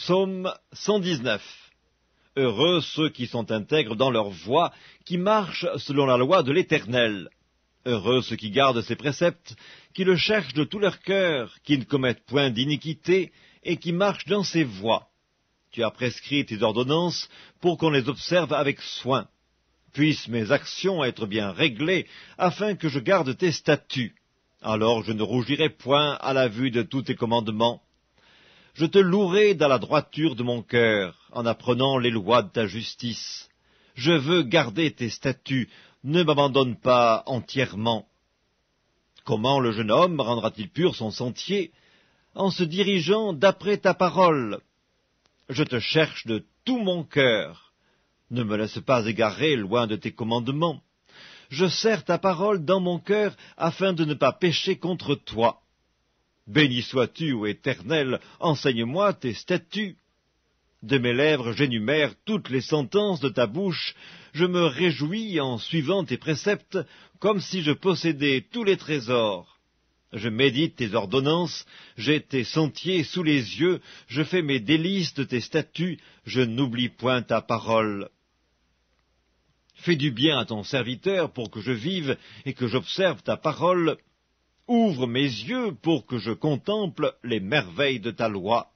Psaume 119. Heureux ceux qui sont intègres dans leur voie, qui marchent selon la loi de l'Éternel. Heureux ceux qui gardent ses préceptes, qui le cherchent de tout leur cœur, qui ne commettent point d'iniquité, et qui marchent dans ses voies. Tu as prescrit tes ordonnances pour qu'on les observe avec soin. Puissent mes actions être bien réglées, afin que je garde tes statuts. Alors je ne rougirai point à la vue de tous tes commandements. Je te louerai dans la droiture de mon cœur, en apprenant les lois de ta justice. Je veux garder tes statuts, ne m'abandonne pas entièrement. Comment le jeune homme rendra-t-il pur son sentier? En se dirigeant d'après ta parole. Je te cherche de tout mon cœur. Ne me laisse pas égarer loin de tes commandements. Je serre ta parole dans mon cœur, afin de ne pas pécher contre toi. Béni sois-tu, ô Éternel, enseigne-moi tes statuts. De mes lèvres j'énumère toutes les sentences de ta bouche, je me réjouis en suivant tes préceptes, comme si je possédais tous les trésors. Je médite tes ordonnances, j'ai tes sentiers sous les yeux, je fais mes délices de tes statuts, je n'oublie point ta parole. Fais du bien à ton serviteur pour que je vive et que j'observe ta parole. Ouvre mes yeux pour que je contemple les merveilles de ta loi.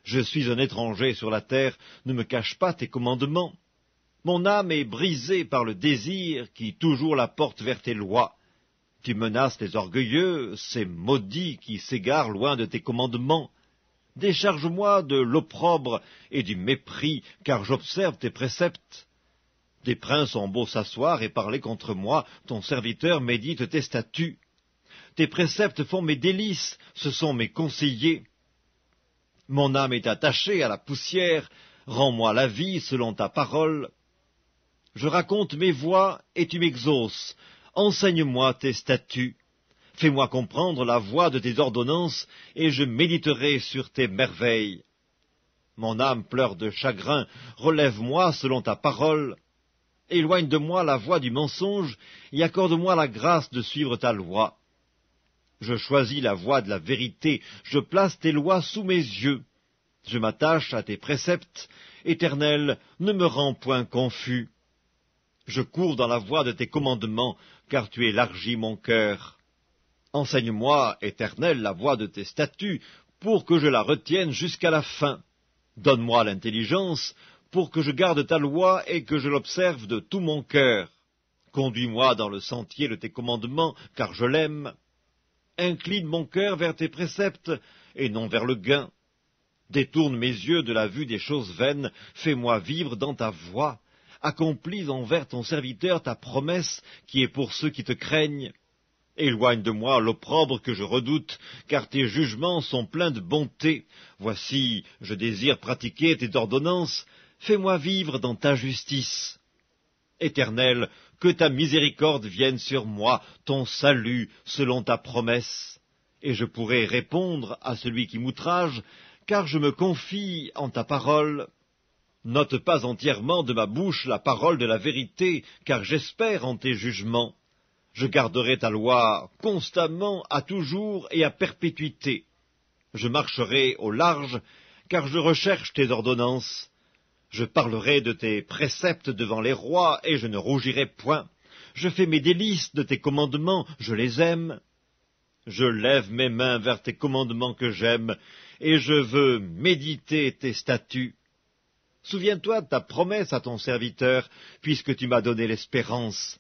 Je suis un étranger sur la terre, ne me cache pas tes commandements. Mon âme est brisée par le désir qui toujours la porte vers tes lois. Tu menaces les orgueilleux, ces maudits qui s'égarent loin de tes commandements. Décharge-moi de l'opprobre et du mépris, car j'observe tes préceptes. Des princes ont beau s'asseoir et parler contre moi, ton serviteur médite tes statuts. Tes préceptes font mes délices, ce sont mes conseillers. Mon âme est attachée à la poussière, rends-moi la vie selon ta parole. Je raconte mes voies et tu m'exauces, enseigne-moi tes statuts. Fais-moi comprendre la voie de tes ordonnances, et je méditerai sur tes merveilles. Mon âme pleure de chagrin, relève-moi selon ta parole. Éloigne de moi la voie du mensonge, et accorde-moi la grâce de suivre ta loi. Je choisis la voie de la vérité, je place tes lois sous mes yeux. Je m'attache à tes préceptes, Éternel, ne me rends point confus. Je cours dans la voie de tes commandements, car tu élargis mon cœur. Enseigne-moi, Éternel, la voie de tes statuts, pour que je la retienne jusqu'à la fin. Donne-moi l'intelligence, pour que je garde ta loi et que je l'observe de tout mon cœur. Conduis-moi dans le sentier de tes commandements, car je l'aime. Incline mon cœur vers tes préceptes, et non vers le gain. Détourne mes yeux de la vue des choses vaines, fais-moi vivre dans ta voie. Accomplis envers ton serviteur ta promesse, qui est pour ceux qui te craignent. Éloigne de moi l'opprobre que je redoute, car tes jugements sont pleins de bonté. Voici, je désire pratiquer tes ordonnances, fais-moi vivre dans ta justice. Éternel, que ta miséricorde vienne sur moi, ton salut, selon ta promesse. Et je pourrai répondre à celui qui m'outrage, car je me confie en ta parole. N'ôte pas entièrement de ma bouche la parole de la vérité, car j'espère en tes jugements. Je garderai ta loi constamment, à toujours et à perpétuité. Je marcherai au large, car je recherche tes ordonnances. Je parlerai de tes préceptes devant les rois, et je ne rougirai point. Je fais mes délices de tes commandements, je les aime. Je lève mes mains vers tes commandements que j'aime, et je veux méditer tes statuts. Souviens-toi de ta promesse à ton serviteur, puisque tu m'as donné l'espérance.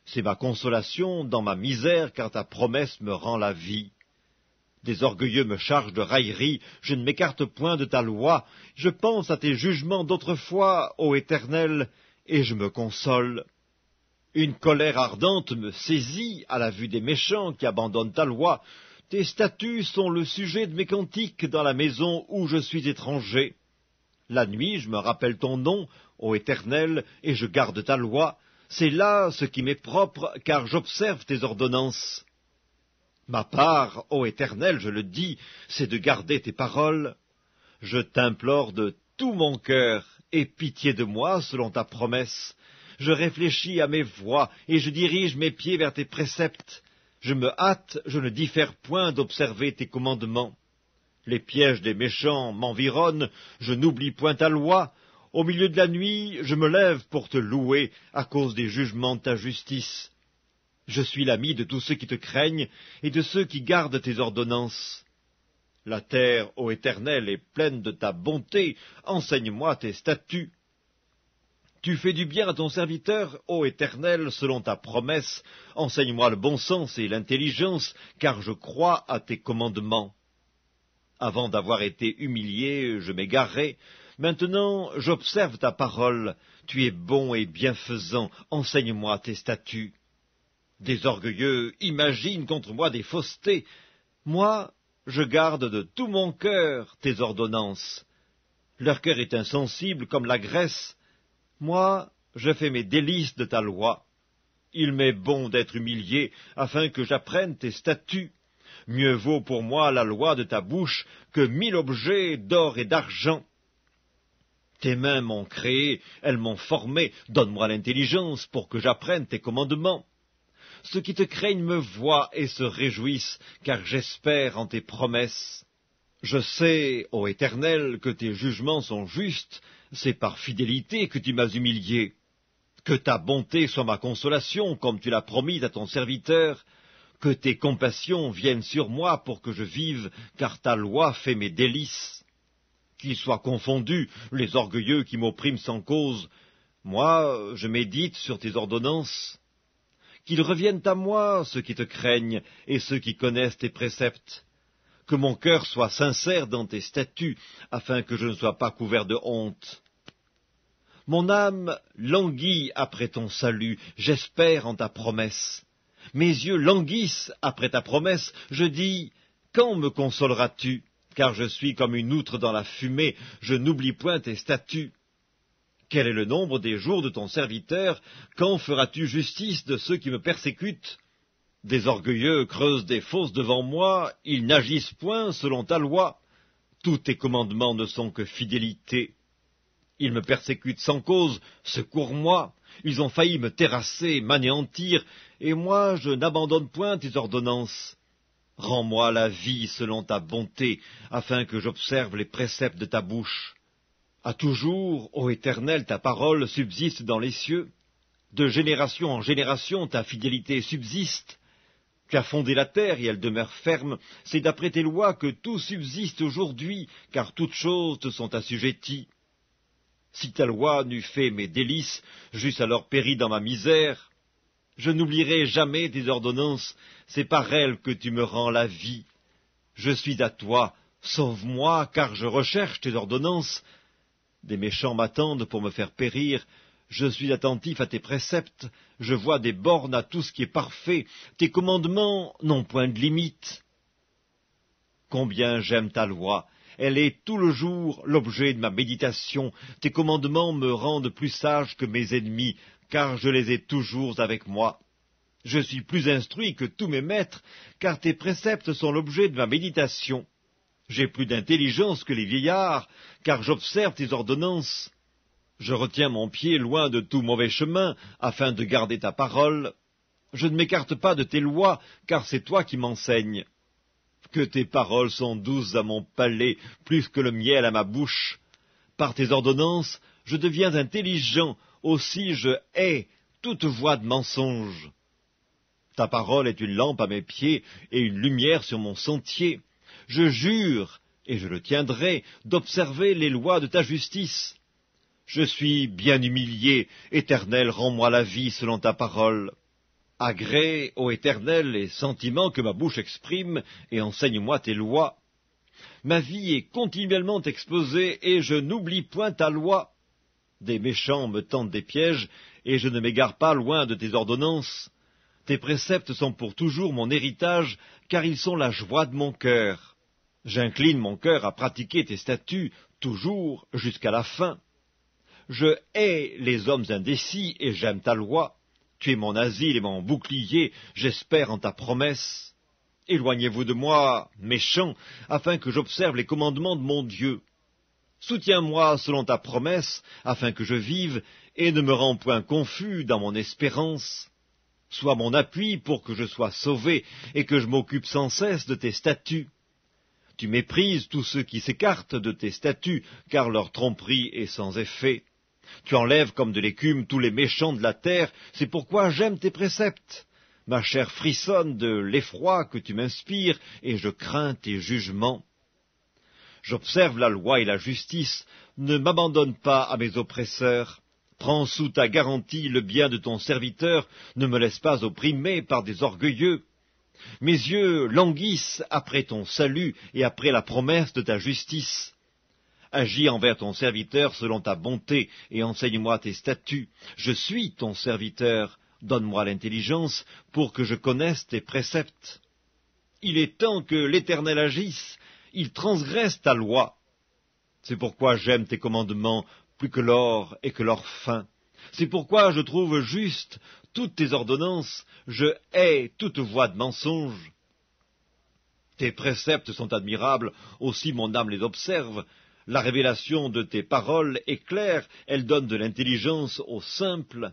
C'est ma consolation dans ma misère, car ta promesse me rend la vie. Des orgueilleux me chargent de railleries, je ne m'écarte point de ta loi. Je pense à tes jugements d'autrefois, ô Éternel, et je me console. Une colère ardente me saisit à la vue des méchants qui abandonnent ta loi. Tes statuts sont le sujet de mes cantiques dans la maison où je suis étranger. La nuit, je me rappelle ton nom, ô Éternel, et je garde ta loi. C'est là ce qui m'est propre, car j'observe tes ordonnances. Ma part, ô Éternel, je le dis, c'est de garder tes paroles. Je t'implore de tout mon cœur, aie pitié de moi selon ta promesse. Je réfléchis à mes voies, et je dirige mes pieds vers tes préceptes. Je me hâte, je ne diffère point d'observer tes commandements. Les pièges des méchants m'environnent, je n'oublie point ta loi. Au milieu de la nuit, je me lève pour te louer à cause des jugements de ta justice. Je suis l'ami de tous ceux qui te craignent et de ceux qui gardent tes ordonnances. La terre, ô Éternel, est pleine de ta bonté, enseigne-moi tes statuts. Tu fais du bien à ton serviteur, ô Éternel, selon ta promesse, enseigne-moi le bon sens et l'intelligence, car je crois à tes commandements. Avant d'avoir été humilié, je m'égarais. Maintenant, j'observe ta parole. Tu es bon et bienfaisant. Enseigne-moi tes statuts. Des orgueilleux imaginent contre moi des faussetés. Moi, je garde de tout mon cœur tes ordonnances. Leur cœur est insensible comme la graisse. Moi, je fais mes délices de ta loi. Il m'est bon d'être humilié afin que j'apprenne tes statuts. Mieux vaut pour moi la loi de ta bouche que 1000 objets d'or et d'argent. Tes mains m'ont créé, elles m'ont formé, donne-moi l'intelligence pour que j'apprenne tes commandements. Ceux qui te craignent me voient et se réjouissent, car j'espère en tes promesses. Je sais, ô Éternel, que tes jugements sont justes, c'est par fidélité que tu m'as humilié. Que ta bonté soit ma consolation, comme tu l'as promis à ton serviteur. Que tes compassions viennent sur moi pour que je vive, car ta loi fait mes délices. Qu'ils soient confondus les orgueilleux qui m'oppriment sans cause. Moi, je médite sur tes ordonnances. Qu'ils reviennent à moi, ceux qui te craignent, et ceux qui connaissent tes préceptes. Que mon cœur soit sincère dans tes statuts, afin que je ne sois pas couvert de honte. Mon âme languit après ton salut, j'espère en ta promesse. Mes yeux languissent après ta promesse, je dis, quand me consoleras-tu? Car je suis comme une outre dans la fumée, je n'oublie point tes statuts. Quel est le nombre des jours de ton serviteur? Quand feras-tu justice de ceux qui me persécutent? Des orgueilleux creusent des fosses devant moi, ils n'agissent point selon ta loi. Tous tes commandements ne sont que fidélité. Ils me persécutent sans cause, secours-moi. Ils ont failli me terrasser, m'anéantir, et moi je n'abandonne point tes ordonnances. Rends-moi la vie selon ta bonté, afin que j'observe les préceptes de ta bouche. À toujours, ô Éternel, ta parole subsiste dans les cieux. De génération en génération, ta fidélité subsiste. Tu as fondé la terre et elle demeure ferme. C'est d'après tes lois que tout subsiste aujourd'hui, car toutes choses te sont assujetties. Si ta loi n'eût fait mes délices, j'eusse alors péri dans ma misère. Je n'oublierai jamais tes ordonnances, c'est par elles que tu me rends la vie. Je suis à toi, sauve-moi, car je recherche tes ordonnances. Des méchants m'attendent pour me faire périr. Je suis attentif à tes préceptes, je vois des bornes à tout ce qui est parfait. Tes commandements n'ont point de limite. Combien j'aime ta loi! Elle est tout le jour l'objet de ma méditation. Tes commandements me rendent plus sage que mes ennemis, car je les ai toujours avec moi. Je suis plus instruit que tous mes maîtres, car tes préceptes sont l'objet de ma méditation. J'ai plus d'intelligence que les vieillards, car j'observe tes ordonnances. Je retiens mon pied loin de tout mauvais chemin, afin de garder ta parole. Je ne m'écarte pas de tes lois, car c'est toi qui m'enseignes. Que tes paroles sont douces à mon palais, plus que le miel à ma bouche. Par tes ordonnances, je deviens intelligent, aussi je hais toute voix de mensonge. Ta parole est une lampe à mes pieds et une lumière sur mon sentier. Je jure, et je le tiendrai, d'observer les lois de ta justice. Je suis bien humilié, Éternel, rends-moi la vie selon ta parole. Agrée, ô Éternel, les sentiments que ma bouche exprime, et enseigne-moi tes lois. Ma vie est continuellement exposée, et je n'oublie point ta loi. Des méchants me tendent des pièges, et je ne m'égare pas loin de tes ordonnances. Tes préceptes sont pour toujours mon héritage, car ils sont la joie de mon cœur. J'incline mon cœur à pratiquer tes statuts, toujours jusqu'à la fin. Je hais les hommes indécis, et j'aime ta loi. Tu es mon asile et mon bouclier, j'espère en ta promesse. Éloignez-vous de moi, méchants, afin que j'observe les commandements de mon Dieu. Soutiens-moi selon ta promesse, afin que je vive, et ne me rends point confus dans mon espérance. Sois mon appui pour que je sois sauvé, et que je m'occupe sans cesse de tes statuts. Tu méprises tous ceux qui s'écartent de tes statuts, car leur tromperie est sans effet. Tu enlèves comme de l'écume tous les méchants de la terre, c'est pourquoi j'aime tes préceptes. Ma chair frissonne de l'effroi que tu m'inspires, et je crains tes jugements. J'observe la loi et la justice, ne m'abandonne pas à mes oppresseurs. Prends sous ta garantie le bien de ton serviteur, ne me laisse pas opprimer par des orgueilleux. Mes yeux languissent après ton salut et après la promesse de ta justice. Agis envers ton serviteur selon ta bonté et enseigne-moi tes statuts. Je suis ton serviteur, donne-moi l'intelligence pour que je connaisse tes préceptes. Il est temps que l'Éternel agisse, il transgresse ta loi. C'est pourquoi j'aime tes commandements plus que l'or et que l'or fin. C'est pourquoi je trouve juste toutes tes ordonnances, je hais toute voie de mensonge. Tes préceptes sont admirables, aussi mon âme les observe. La révélation de tes paroles est claire, elle donne de l'intelligence aux simples.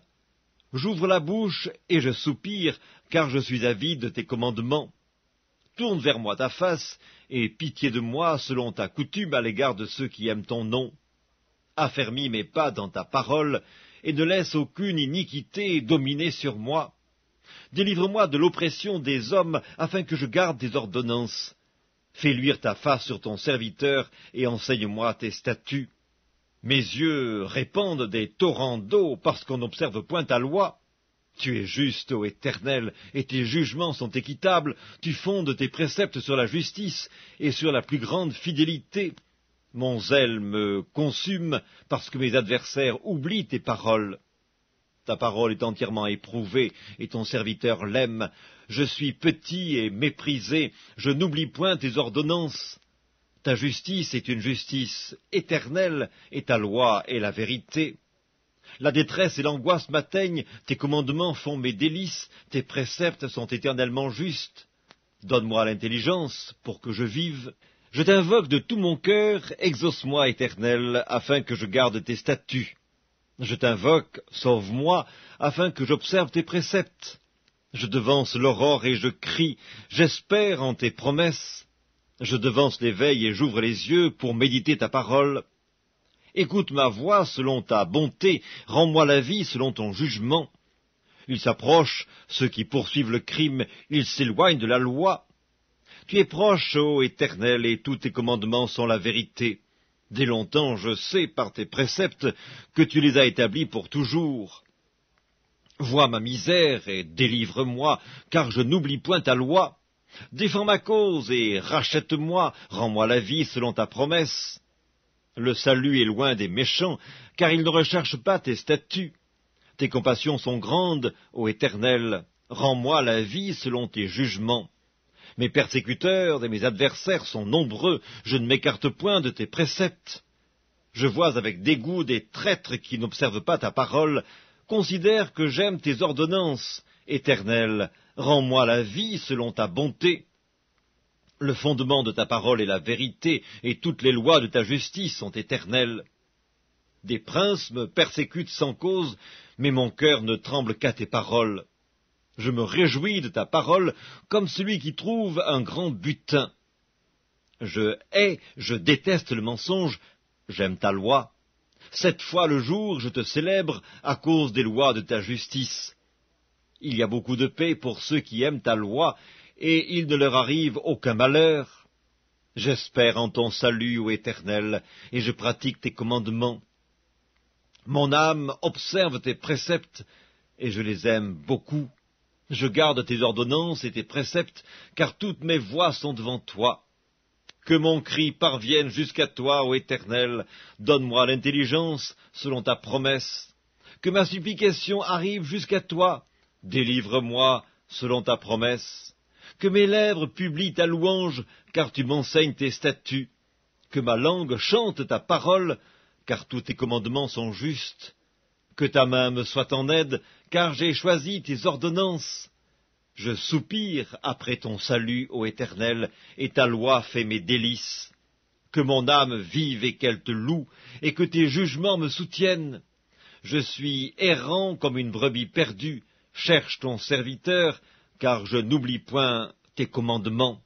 J'ouvre la bouche et je soupire, car je suis avide de tes commandements. Tourne vers moi ta face, et pitié de moi selon ta coutume à l'égard de ceux qui aiment ton nom. Affermis mes pas dans ta parole, et ne laisse aucune iniquité dominer sur moi. Délivre-moi de l'oppression des hommes, afin que je garde tes ordonnances. Fais luire ta face sur ton serviteur, et enseigne-moi tes statuts. Mes yeux répandent des torrents d'eau, parce qu'on n'observe point ta loi. Tu es juste, ô Éternel, et tes jugements sont équitables. Tu fondes tes préceptes sur la justice et sur la plus grande fidélité. Mon zèle me consume, parce que mes adversaires oublient tes paroles. Ta parole est entièrement éprouvée, et ton serviteur l'aime. Je suis petit et méprisé, je n'oublie point tes ordonnances. Ta justice est une justice éternelle, et ta loi est la vérité. La détresse et l'angoisse m'atteignent, tes commandements font mes délices, tes préceptes sont éternellement justes. Donne-moi l'intelligence pour que je vive. Je t'invoque de tout mon cœur, exauce-moi, Éternel, afin que je garde tes statuts. Je t'invoque, sauve-moi, afin que j'observe tes préceptes. Je devance l'aurore et je crie, j'espère en tes promesses. Je devance l'éveil et j'ouvre les yeux pour méditer ta parole. Écoute ma voix selon ta bonté, rends-moi la vie selon ton jugement. Ils s'approchent, ceux qui poursuivent le crime, ils s'éloignent de la loi. Tu es proche, ô Éternel, et tous tes commandements sont la vérité. Dès longtemps, je sais par tes préceptes que tu les as établis pour toujours. Vois ma misère et délivre-moi, car je n'oublie point ta loi. Défends ma cause et rachète-moi, rends-moi la vie selon ta promesse. Le salut est loin des méchants, car ils ne recherchent pas tes statuts. Tes compassions sont grandes, ô Éternel, rends-moi la vie selon tes jugements. Mes persécuteurs et mes adversaires sont nombreux, je ne m'écarte point de tes préceptes. Je vois avec dégoût des traîtres qui n'observent pas ta parole. Considère que j'aime tes ordonnances. Éternel, rends-moi la vie selon ta bonté. Le fondement de ta parole est la vérité, et toutes les lois de ta justice sont éternelles. Des princes me persécutent sans cause, mais mon cœur ne tremble qu'à tes paroles. Je me réjouis de ta parole comme celui qui trouve un grand butin. Je hais, je déteste le mensonge, j'aime ta loi. 7 fois le jour je te célèbre à cause des lois de ta justice. Il y a beaucoup de paix pour ceux qui aiment ta loi, et il ne leur arrive aucun malheur. J'espère en ton salut, ô Éternel, et je pratique tes commandements. Mon âme observe tes préceptes, et je les aime beaucoup. Je garde tes ordonnances et tes préceptes, car toutes mes voies sont devant toi. Que mon cri parvienne jusqu'à toi, ô Éternel, donne-moi l'intelligence selon ta promesse. Que ma supplication arrive jusqu'à toi, délivre-moi selon ta promesse. Que mes lèvres publient ta louange, car tu m'enseignes tes statuts. Que ma langue chante ta parole, car tous tes commandements sont justes. Que ta main me soit en aide, car j'ai choisi tes ordonnances. Je soupire après ton salut, ô Éternel, et ta loi fait mes délices. Que mon âme vive et qu'elle te loue, et que tes jugements me soutiennent. Je suis errant comme une brebis perdue, cherche ton serviteur, car je n'oublie point tes commandements.